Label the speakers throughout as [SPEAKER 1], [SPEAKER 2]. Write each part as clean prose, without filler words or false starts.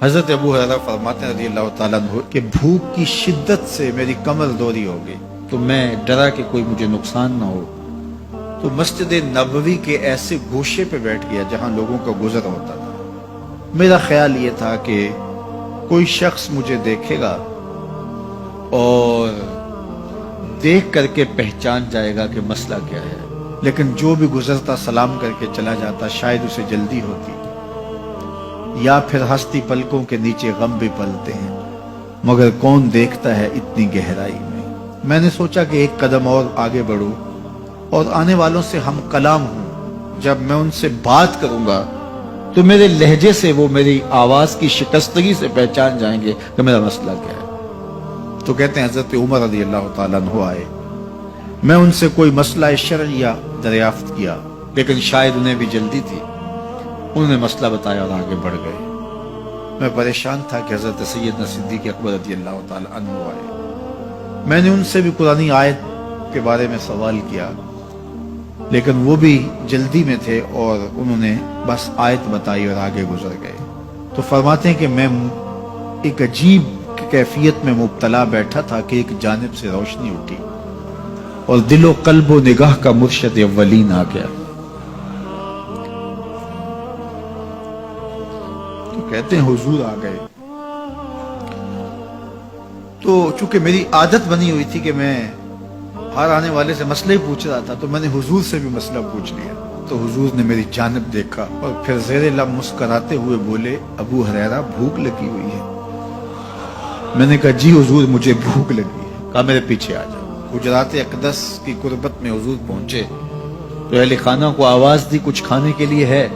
[SPEAKER 1] حضرت ابو ہریرہ فرماتے ہیں رضی اللہ تعالیٰ عنہ کہ بھوک کی شدت سے میری کمر دوری ہو گئی، تو میں ڈرا کہ کوئی مجھے نقصان نہ ہو، تو مسجد نبوی کے ایسے گوشے پہ بیٹھ گیا جہاں لوگوں کا گزر ہوتا تھا۔ میرا خیال یہ تھا کہ کوئی شخص مجھے دیکھے گا اور دیکھ کر کے پہچان جائے گا کہ مسئلہ کیا ہے، لیکن جو بھی گزرتا سلام کر کے چلا جاتا، شاید اسے جلدی ہوتی، یا پھر ہستی پلکوں کے نیچے غم بھی پلتے ہیں، مگر کون دیکھتا ہے اتنی گہرائی میں۔ میں نے سوچا کہ ایک قدم اور آگے بڑھوں اور آنے والوں سے ہم کلام ہوں، جب میں ان سے بات کروں گا تو میرے لہجے سے وہ میری آواز کی شکستگی سے پہچان جائیں گے کہ میرا مسئلہ کیا ہے۔ تو کہتے ہیں حضرت عمر رضی اللہ تعالیٰ عنہ آئے، میں ان سے کوئی مسئلہ شرعیہ دریافت کیا، لیکن شاید انہیں بھی جلدی تھی، انہوں نے مسئلہ بتایا اور آگے بڑھ گئے۔ میں پریشان تھا کہ حضرت سیدنا صدیق اکبر رضی اللہ تعالیٰ عنہ آئے۔ میں نے ان سے بھی قرآنی آیت کے بارے میں سوال کیا، لیکن وہ بھی جلدی میں تھے اور انہوں نے بس آیت بتائی اور آگے گزر گئے۔ تو فرماتے ہیں کہ میں ایک عجیب کیفیت میں مبتلا بیٹھا تھا کہ ایک جانب سے روشنی اٹھی اور دل و قلب و نگاہ کا مرشد اولین آ گیا۔ تو کہتے ہیں حضور آ گئے، تو چونکہ میری عادت بنی ہوئی تھی کہ میں ہر آنے والے سے مسئلہ ہی پوچھ رہا تھا، تو میں نے حضور سے بھی مسئلہ پوچھ لیا۔ تو حضور نے میری جانب دیکھا اور پھر زیر لب مسکراتے ہوئے بولے، ابو ہریرہ بھوک لگی ہوئی ہے؟ میں نے کہا جی حضور مجھے بھوک لگی ہے۔ کہا میرے پیچھے آ جاؤ۔ حجرات اقدس کی قربت میں حضور پہنچے تو اہل خانہ کو آواز دی کچھ کھانے کے لیے ہے؟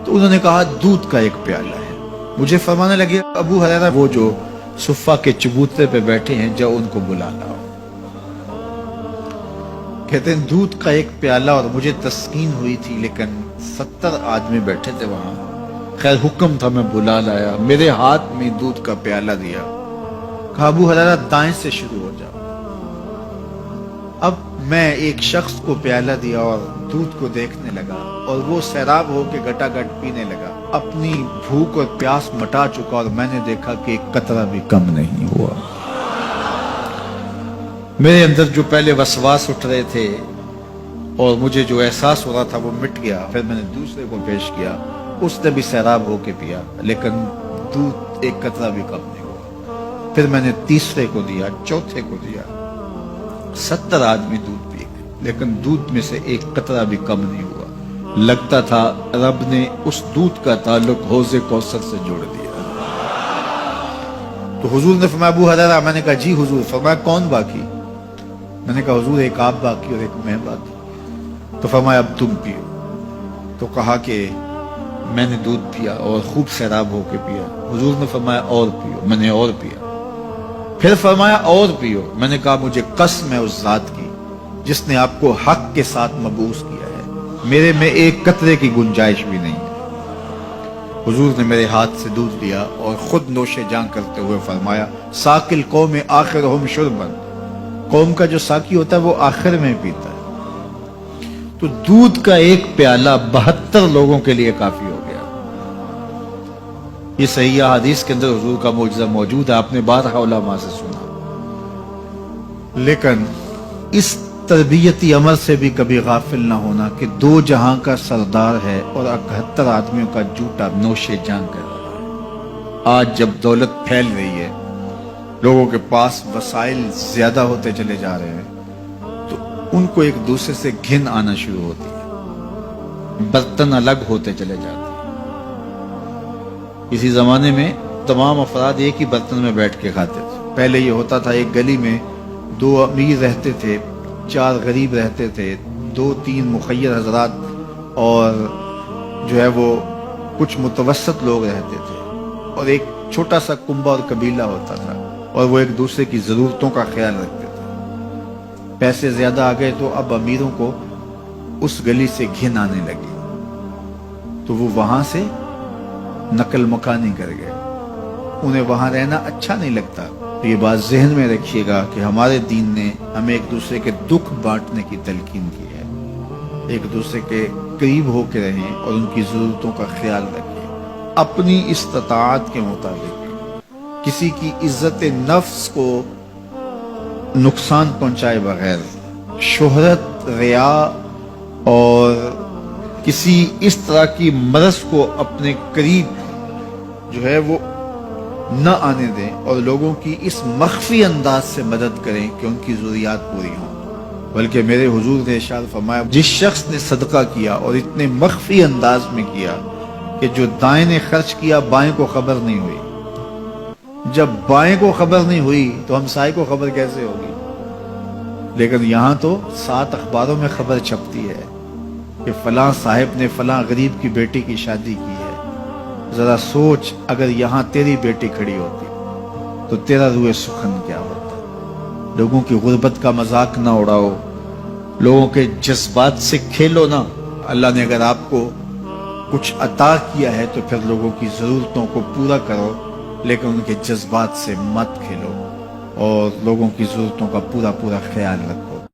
[SPEAKER 1] تو انہوں نے کہا دودھ کا ایک پیالہ ہے۔ مجھے فرمانے لگے ابو ہریرہ وہ جو صفہ کے چبوترے پہ بیٹھے ہیں جاؤ ان کو بلا لاؤ۔ کہتے ہیں دودھ کا ایک پیالہ، اور مجھے تسکین ہوئی تھی لیکن 70 آدمی بیٹھے تھے وہاں۔ خیر حکم تھا، میں بلا لایا، میرے ہاتھ میں دودھ کا پیالہ دیا، کہا ابو ہریرہ دائیں سے شروع ہو جاؤ۔ اب میں ایک شخص کو پیالہ دیا اور دودھ کو دیکھنے لگا، اور وہ سیراب ہو کے گٹا گٹ پینے لگا، اپنی بھوک اور پیاس مٹا چکا، اور میں نے دیکھا کہ ایک قطرہ بھی کم نہیں ہوا۔ میرے اندر جو پہلے وسواس اٹھ رہے تھے اور مجھے جو احساس ہو رہا تھا وہ مٹ گیا۔ پھر میں نے دوسرے کو پیش کیا، اس نے بھی سیراب ہو کے پیا، لیکن دودھ ایک قطرہ بھی کم نہیں ہوا۔ پھر میں نے تیسرے کو دیا، چوتھے کو دیا، 70 آدمی دودھ پی گئے، لیکن دودھ میں سے ایک قطرہ بھی کم نہیں ہوا۔ لگتا تھا رب نے اس دودھ کا تعلق حوض کوثر سے جوڑ دیا۔ تو حضور نے فرمایا ابو ہریرہ؟ میں نے کہا جی حضور۔ فرمایا کون باقی؟ میں نے کہا حضور ایک آپ باقی اور ایک میں باقی۔ تو فرمایا اب تم پیو۔ تو کہا کہ میں نے دودھ پیا اور خوب سیراب ہو کے پیا۔ حضور نے فرمایا اور پیو، میں نے اور پیا۔ پھر فرمایا اور پیو۔ میں نے کہا مجھے قسم ہے اس ذات کی جس نے آپ کو حق کے ساتھ مبعوث کیا ہے، میرے میں ایک قطرے کی گنجائش بھی نہیں ہے۔ حضور نے میرے ہاتھ سے دودھ لیا اور خود نوش جاں کرتے ہوئے فرمایا ساقی القوم آخرہم شربا، قوم کا جو ساقی ہوتا ہے وہ آخر میں پیتا ہے۔ تو دودھ کا ایک پیالہ 72 لوگوں کے لیے کافی ہو گیا۔ یہ صحیح حدیث کے اندر حضور کا معجزہ موجود ہے، آپ نے بارہا علماء سے سنا۔ لیکن اس تربیتی عمل سے بھی کبھی غافل نہ ہونا کہ 2 جہاں کا سردار ہے اور 71 آدمیوں کا جوٹا نوش جاں کر رہا ہے۔ آج جب دولت پھیل رہی ہے، لوگوں کے پاس وسائل زیادہ ہوتے چلے جا رہے ہیں، تو ان کو ایک دوسرے سے گھن آنا شروع ہوتی ہے، برتن الگ ہوتے چلے جاتے ہیں۔ اسی زمانے میں تمام افراد ایک ہی برتن میں بیٹھ کے کھاتے تھے۔ پہلے یہ ہوتا تھا ایک گلی میں 2 امیر رہتے تھے، 4 غریب رہتے تھے، 2-3 مخیر حضرات اور جو ہے وہ کچھ متوسط لوگ رہتے تھے، اور ایک چھوٹا سا کنبہ اور قبیلہ ہوتا تھا، اور وہ ایک دوسرے کی ضرورتوں کا خیال رکھتے تھے۔ پیسے زیادہ آ گئے تو اب امیروں کو اس گلی سے گھن آنے لگی، تو وہ وہاں سے نقل مکانی کر گئے، انہیں وہاں رہنا اچھا نہیں لگتا۔ تو یہ بات ذہن میں رکھیے گا کہ ہمارے دین نے ہمیں ایک دوسرے کے دکھ بانٹنے کی تلقین کی ہے، ایک دوسرے کے قریب ہو کے رہیں اور ان کی ضرورتوں کا خیال رکھیں۔ اپنی استطاعت کے مطابق کسی کی عزت نفس کو نقصان پہنچائے بغیر، شہرت، ریا اور کسی اس طرح کی مرض کو اپنے قریب جو ہے وہ نہ آنے دیں، اور لوگوں کی اس مخفی انداز سے مدد کریں کہ ان کی ضروریات پوری ہوں۔ بلکہ میرے حضور نے ارشاد فرمایا، جس شخص نے صدقہ کیا اور اتنے مخفی انداز میں کیا کہ جو دائیں نے خرچ کیا بائیں کو خبر نہیں ہوئی، جب بائیں کو خبر نہیں ہوئی تو ہمسائے کو خبر کیسے ہوگی؟ لیکن یہاں تو 7 اخباروں میں خبر چھپتی ہے کہ فلاں صاحب نے فلاں غریب کی بیٹی کی شادی کی ہے۔ ذرا سوچ، اگر یہاں تیری بیٹی کھڑی ہوتی تو تیرا روح سخن کیا ہوتا؟ لوگوں کی غربت کا مذاق نہ اڑاؤ، لوگوں کے جذبات سے کھیلو نہ۔ اللہ نے اگر آپ کو کچھ عطا کیا ہے تو پھر لوگوں کی ضرورتوں کو پورا کرو، لیکن ان کے جذبات سے مت کھیلو اور لوگوں کی ضرورتوں کا پورا خیال رکھو۔